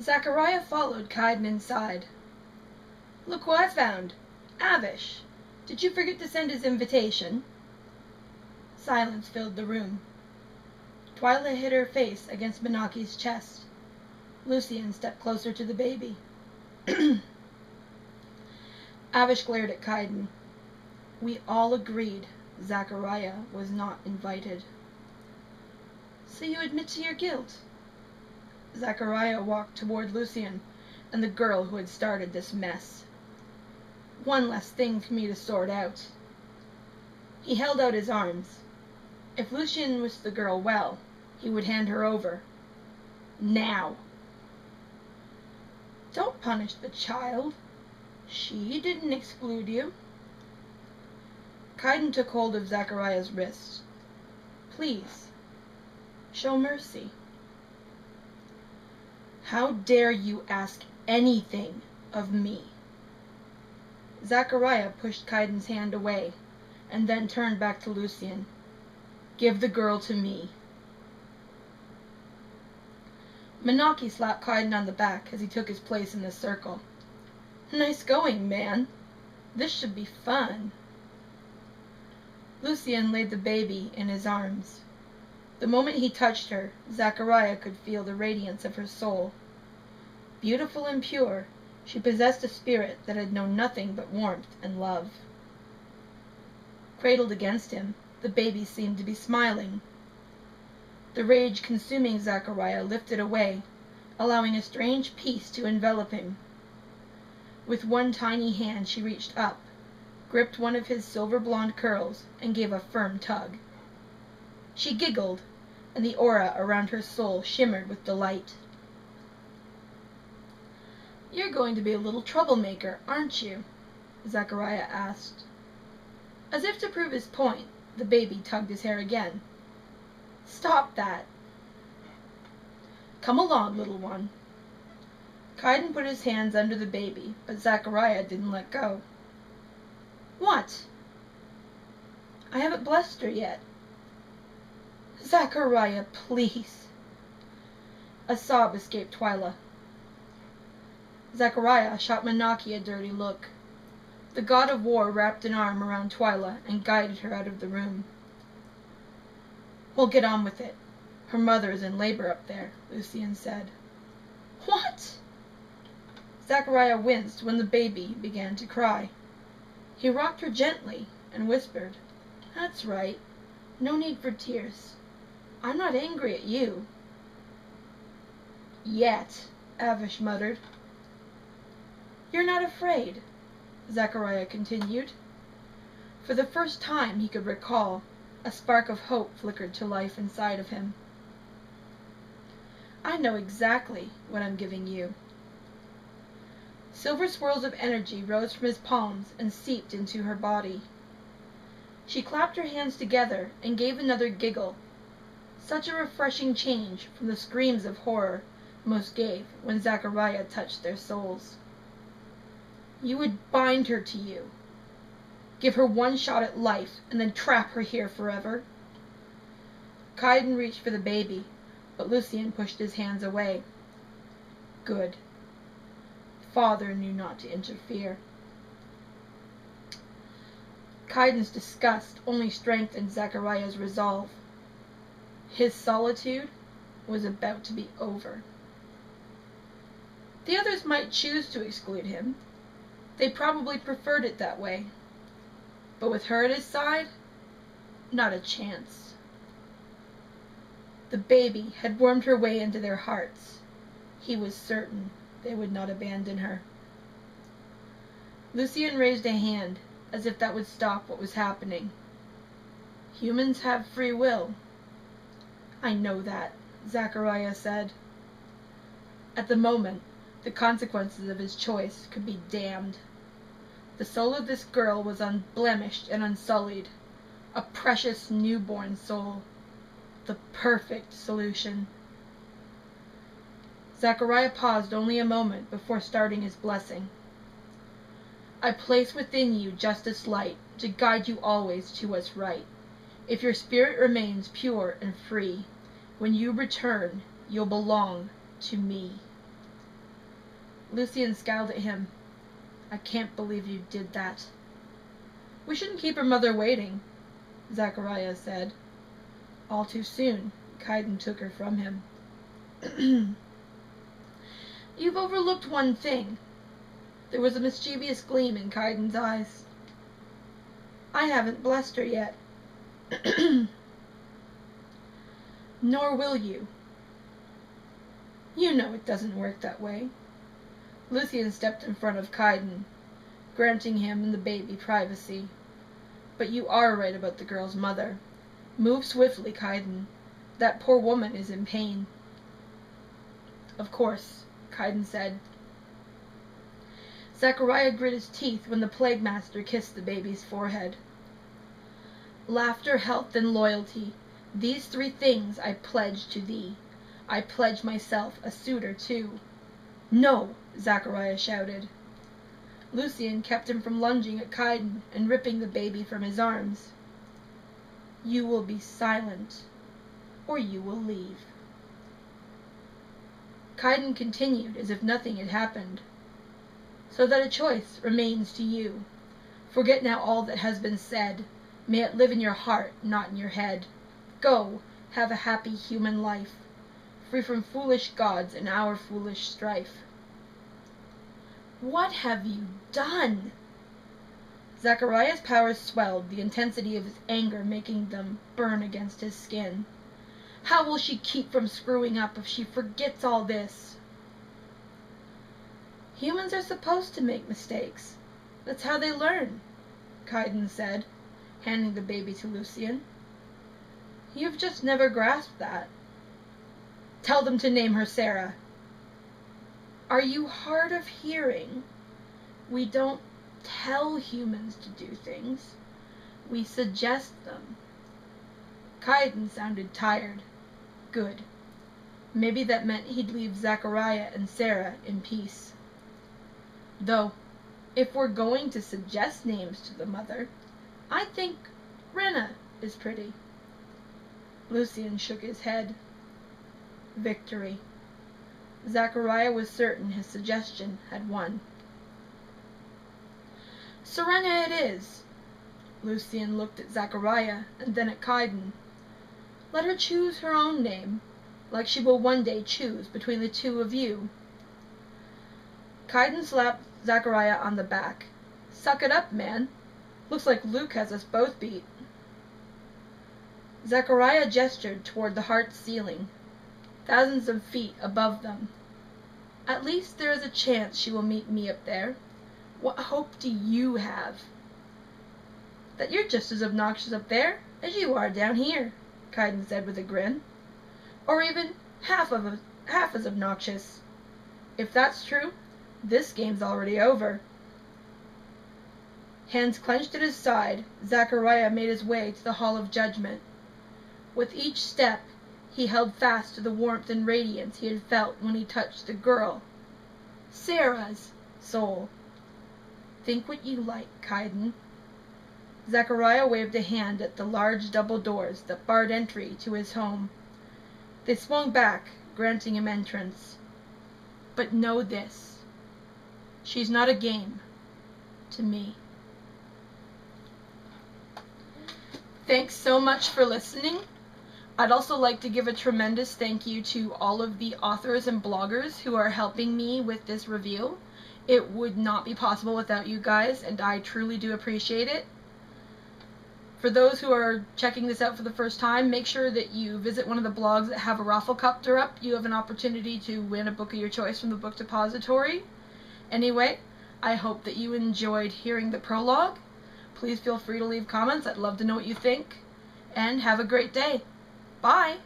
Zachariah followed Kaiden inside. "Look what I found! Avish! Did you forget to send his invitation?" Silence filled the room. Twyla hid her face against Menaki's chest. Lucian stepped closer to the baby. Avish glared at Kaiden. We all agreed Zachariah was not invited. "So you admit to your guilt?" Zachariah walked toward Lucian and the girl who had started this mess. "One less thing for me to sort out." He held out his arms. If Lucian wished the girl well, he would hand her over. Now. "Don't punish the child. She didn't exclude you." Kaiden took hold of Zachariah's wrist. "Please, show mercy." "How dare you ask anything of me?" Zachariah pushed Kaiden's hand away, and then turned back to Lucian. "Give the girl to me." Menaki slapped Kaiden on the back as he took his place in the circle. "Nice going, man. This should be fun." Lucian laid the baby in his arms. The moment he touched her, Zachariah could feel the radiance of her soul. Beautiful and pure, she possessed a spirit that had known nothing but warmth and love. Cradled against him, the baby seemed to be smiling. The rage consuming Zachariah lifted away, allowing a strange peace to envelop him. With one tiny hand she reached up, gripped one of his silver-blonde curls, and gave a firm tug. She giggled, and the aura around her soul shimmered with delight. "You're going to be a little troublemaker, aren't you?" Zachariah asked. As if to prove his point, the baby tugged his hair again. "Stop that." "Come along, little one." Kaiden put his hands under the baby, but Zachariah didn't let go. "What?" "I haven't blessed her yet." "Zachariah, please." A sob escaped Twyla. Zachariah shot Menaki a dirty look. The god of war wrapped an arm around Twyla and guided her out of the room. "We'll get on with it. Her mother is in labor up there," Lucian said. "What?" Zachariah winced when the baby began to cry. He rocked her gently and whispered, "That's right. No need for tears. I'm not angry at you." "Yet," Avish muttered. "You're not afraid," Zachariah continued. For the first time he could recall, a spark of hope flickered to life inside of him. "I know exactly what I'm giving you." Silver swirls of energy rose from his palms and seeped into her body. She clapped her hands together and gave another giggle. Such a refreshing change from the screams of horror most gave when Zachariah touched their souls. "You would bind her to you. Give her one shot at life and then trap her here forever." Kaiden reached for the baby, but Lucian pushed his hands away. "Good. Father knew not to interfere." Kaiden's disgust only strengthened Zachariah's resolve. His solitude was about to be over. The others might choose to exclude him. They probably preferred it that way. But with her at his side, not a chance. The baby had wormed her way into their hearts. He was certain they would not abandon her. Lucian raised a hand, as if that would stop what was happening. "Humans have free will." "I know that," Zachariah said. At the moment, the consequences of his choice could be damned. The soul of this girl was unblemished and unsullied, a precious newborn soul, the perfect solution. Zachariah paused only a moment before starting his blessing. "I place within you justice light to guide you always to what's right. If your spirit remains pure and free, when you return, you'll belong to me." Lucian scowled at him. I can't believe you did that. We shouldn't keep her mother waiting, Zachariah said. All too soon, Kaiden took her from him. You've overlooked one thing. There was a mischievous gleam in Kaiden's eyes. I haven't blessed her yet. Nor will you. You know it doesn't work that way. Lucian stepped in front of Kaiden, granting him and the baby privacy. But you are right about the girl's mother. Move swiftly, Kaiden. That poor woman is in pain. Of course, Kaiden said. Zachariah grit his teeth when the Plague Master kissed the baby's forehead. Laughter, health, and loyalty. These 3 things I pledge to thee. I pledge myself a suitor too. No, Zachariah shouted. Lucian kept him from lunging at Kaiden and ripping the baby from his arms. You will be silent, or you will leave. Kaiden continued as if nothing had happened. So that a choice remains to you. Forget now all that has been said. May it live in your heart, not in your head. Go, have a happy human life, free from foolish gods and our foolish strife. What have you done? Zachariah's powers swelled, the intensity of his anger making them burn against his skin. How will she keep from screwing up if she forgets all this? Humans are supposed to make mistakes. That's how they learn, Kaiden said, handing the baby to Lucian. You've just never grasped that. Tell them to name her Sarah. Are you hard of hearing? We don't tell humans to do things. We suggest them. Kaiden sounded tired. Good. Maybe that meant he'd leave Zachariah and Sarah in peace. Though, if we're going to suggest names to the mother, I think Rena is pretty. Lucian shook his head. Victory. Zachariah was certain his suggestion had won. Serena it is. Lucian looked at Zachariah and then at Kaiden. Let her choose her own name, like she will one day choose between the 2 of you. Kaiden slapped Zachariah on the back. Suck it up, man. Looks like Luke has us both beat. Zachariah gestured toward the heart's ceiling, thousands of feet above them. At least there is a chance she will meet me up there. What hope do you have? That you're just as obnoxious up there as you are down here, Kaiden said with a grin. Or even half as obnoxious. If that's true, this game's already over. Hands clenched at his side, Zachariah made his way to the Hall of Judgment. With each step, he held fast to the warmth and radiance he had felt when he touched the girl, Sarah's, soul. Think what you like, Kaiden. Zachariah waved a hand at the large double doors that barred entry to his home. They swung back, granting him entrance. But know this. She's not a game. To me. Thanks so much for listening. I'd also like to give a tremendous thank you to all of the authors and bloggers who are helping me with this review. It would not be possible without you guys, and I truly do appreciate it. For those who are checking this out for the first time, make sure that you visit one of the blogs that have a rafflecopter up. You have an opportunity to win a book of your choice from the book depository. Anyway, I hope that you enjoyed hearing the prologue. Please feel free to leave comments. I'd love to know what you think. And have a great day. Bye!